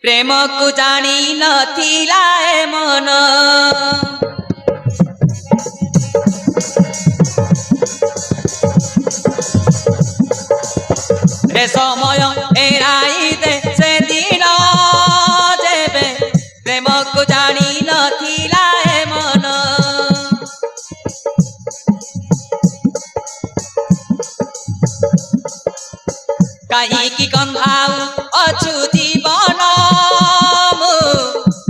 प्रेम को जानी नथिला ए मन रे समय एराई दे से दिन जेबे प्रेम को जानी नथिला ए मन कहीं की कंधाऊ अछु जीवन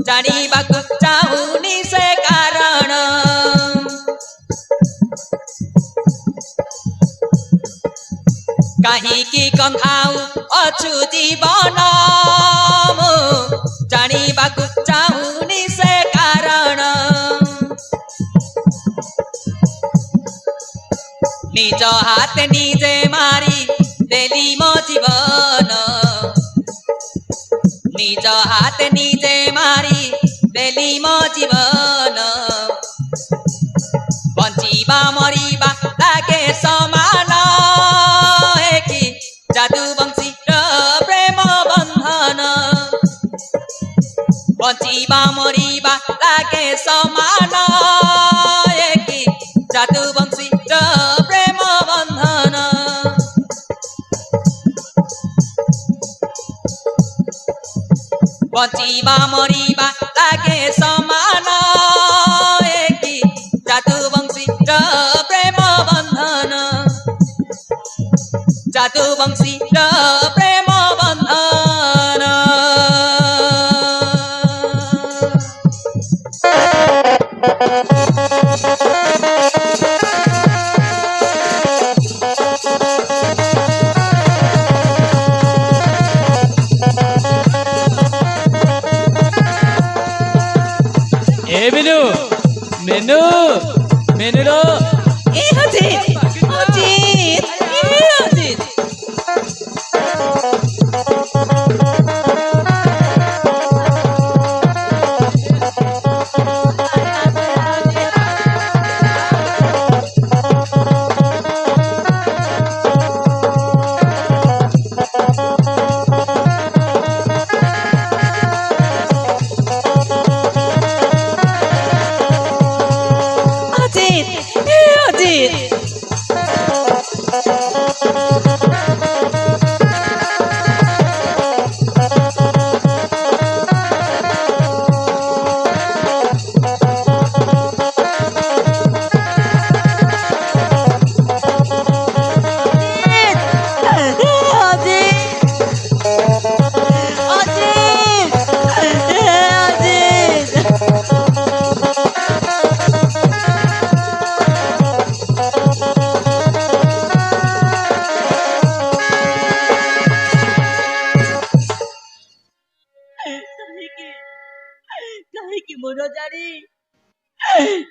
जानिबाकु चाहुनी से कारण कहीं की कंधाऊ अछु जीवन जानिबाकु चाहुनी से कारण निज हाथ निजे मारी देली मो जीवन निज हाथ निजे मारी देली मो जीवन बंचीबा मरीबा लागे समान कि जादू बंशी प्रेम बंधन बंचीबा मरीबा लागे समान कि जादू बंशी प्रेम बंधन बंचीबा मरीबा लागे समान कि जादू बंशी प्रेम बंधन जादू बंशी प्रेम बंधन मेनू मेनू मेनू लो ए अजीत अजीत ए अजीत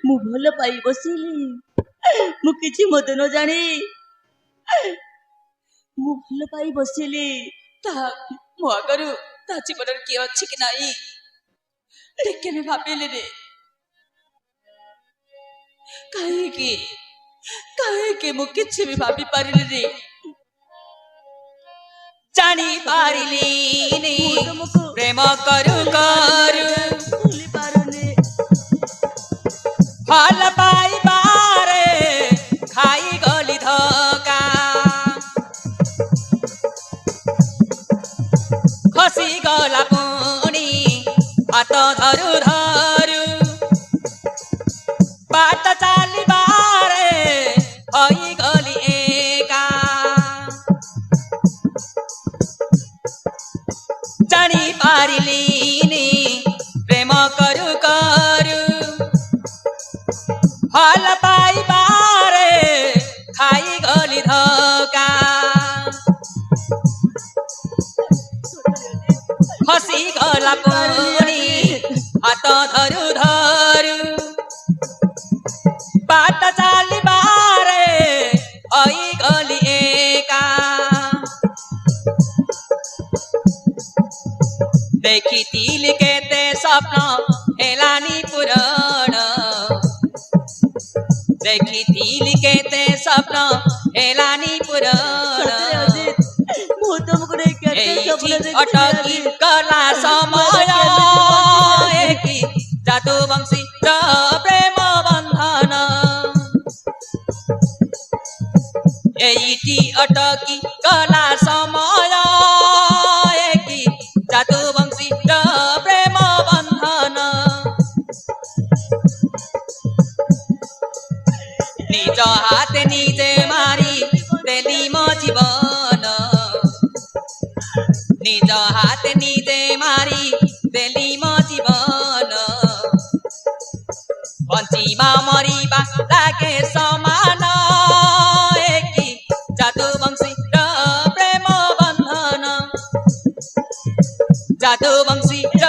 मु भल पाई बसिली मु किछि मत न जानी मु भल पाई बसिली ता मो आगरु ता जीवन किए अछि कि नाही देखे ने भाबिले रे काहे कि मु किछि भी भाबी पारिले रे जानी पारिली नी प्रेम करू करू भूली पारुनी फल पाई बारे खाई गली धोका खसी गला पुणी हाथ धरु धरु बाट चाली बारे हई गली एका जानी पारिली नी प्रेम करू करू फल पाई बारे खाई गली धोका खसी गला पुणी हाथ धरु धरु बाट चाली बारे हई गली एका देखी तिल केते स्वप्न हेलानी पुराण देखी तिल केते स्वप्न हेलानी पुराण मु तुमको এইটি অটকি গলা সময় একি জাদু বংশীর প্রেম বন্ধন এইটি অটকি গলা সময় একি জাদু বংশীর প্রেম বন্ধন নিজ হাতে নিজে মারি দেলি মো জীবন নিজ হাতে নিজে মারি দেলি মো জীবন বঞ্চিবা মরিবা লাগে সমান একি জাদু বংশীর প্রেম বন্ধন জাদু বংশীর